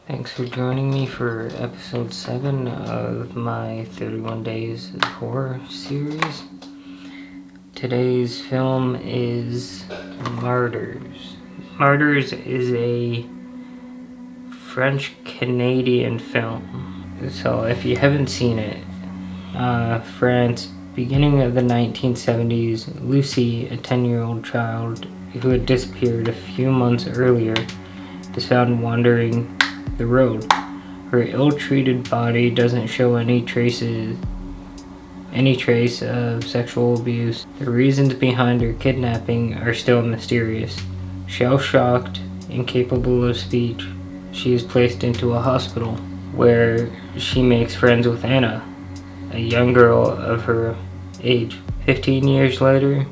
Thanks for joining me for episode 7 of my 31 Days of Horror series. Today's film is Martyrs. Martyrs is a French-Canadian film. So if you haven't seen it, France, beginning of the 1970s, Lucy, a 10-year-old child who had disappeared a few months earlier, is found wandering the road. Her ill-treated body doesn't show any trace of sexual abuse. The reasons behind her kidnapping are still mysterious. Shell-shocked, incapable of speech, she is placed into a hospital where she makes friends with Anna, a young girl of her age. 15 years later,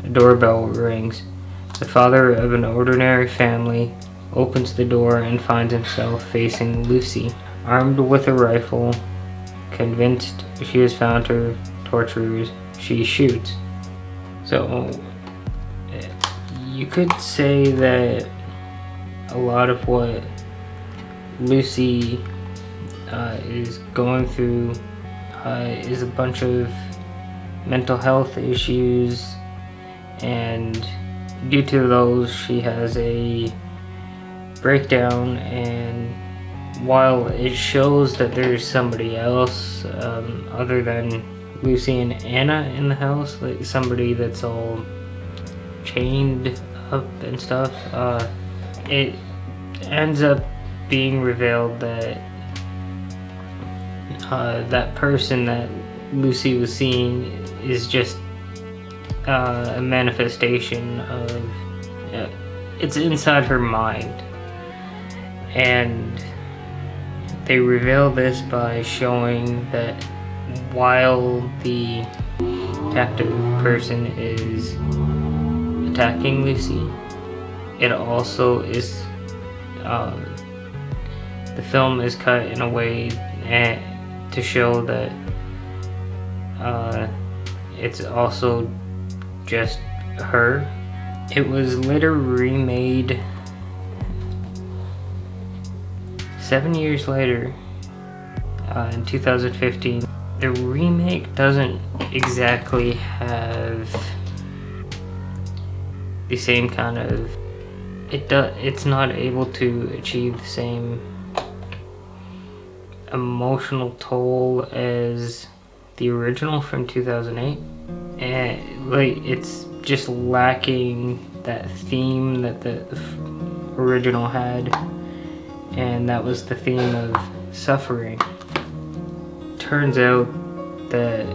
a doorbell rings. The father of an ordinary family opens the door and finds himself facing Lucy. Armed with a rifle, convinced she has found her torturers, she shoots. So, you could say that a lot of what Lucy is going through is a bunch of mental health issues, and due to those she has a breakdown. And while it shows that there's somebody else other than Lucy and Anna in the house, like somebody that's all chained up and stuff, it ends up being revealed that that person that Lucy was seeing is just a manifestation of it's inside her mind. And they reveal this by showing that while the captive person is attacking Lucy, it also is the film is cut in a way to show that it's also just her. It was later remade 7 years later, in 2015. The remake doesn't exactly have the same kind of... It's not able to achieve the same emotional toll as the original from 2008. And it's just lacking that theme that the original had. And that was the theme of suffering. Turns out that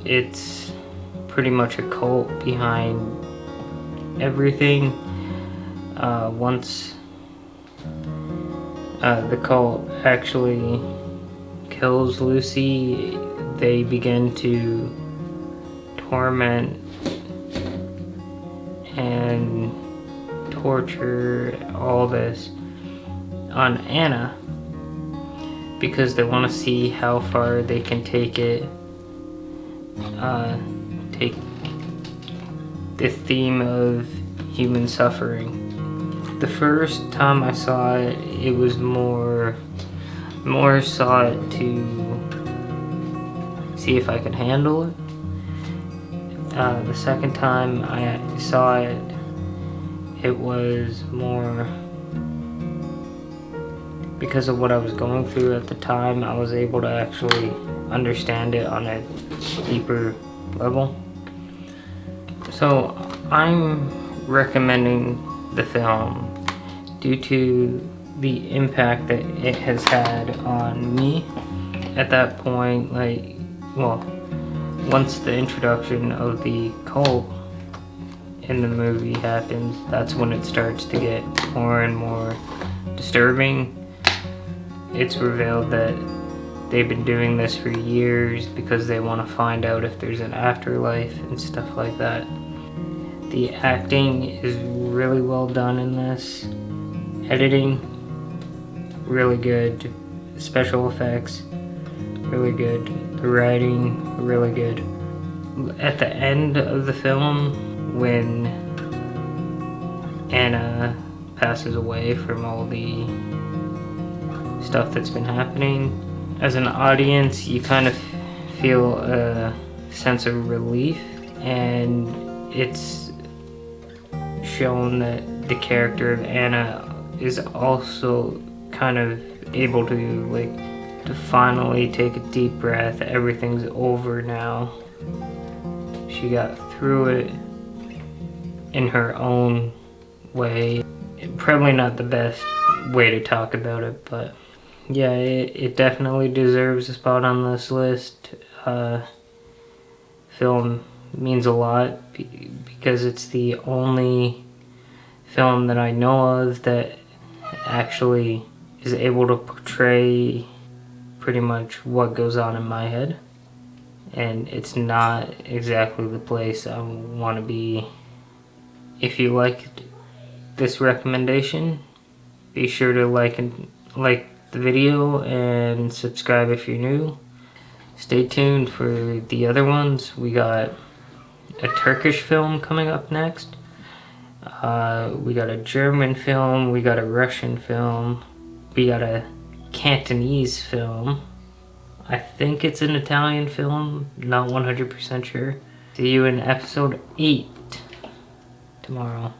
it's pretty much a cult behind everything. Once the cult actually kills Lucy, they begin to torment and torture all this on Anna, because they want to see how far they can take it, take the theme of human suffering. The first time I saw it, it was more saw it to see if I could handle it. The second time I saw it, it was more because of what I was going through at the time. I was able to actually understand it on a deeper level. So I'm recommending the film due to the impact that it has had on me at that point. Once the introduction of the cult in the movie happens, that's when it starts to get more and more disturbing. It's revealed that they've been doing this for years because they want to find out if there's an afterlife and stuff like that. The acting is really well done in this. Editing, really good. Special effects, really good. The writing, really good. At the end of the film, when Anna passes away from all the stuff that's been happening. As an audience, you kind of feel a sense of relief, and it's shown that the character of Anna is also kind of able to finally take a deep breath. Everything's over now. She got through it in her own way. Probably not the best way to talk about it, but yeah, it definitely deserves a spot on this list. Film means a lot because it's the only film that I know of that actually is able to portray pretty much what goes on in my head, and it's not exactly the place I want to be. If you liked this recommendation, be sure to like the video and subscribe if you're new. Stay tuned for the other ones. We got a Turkish film coming up next. We got a German film. We got a Russian film. We got a Cantonese film. I think it's an Italian film. Not 100% sure. See you in episode 8 tomorrow.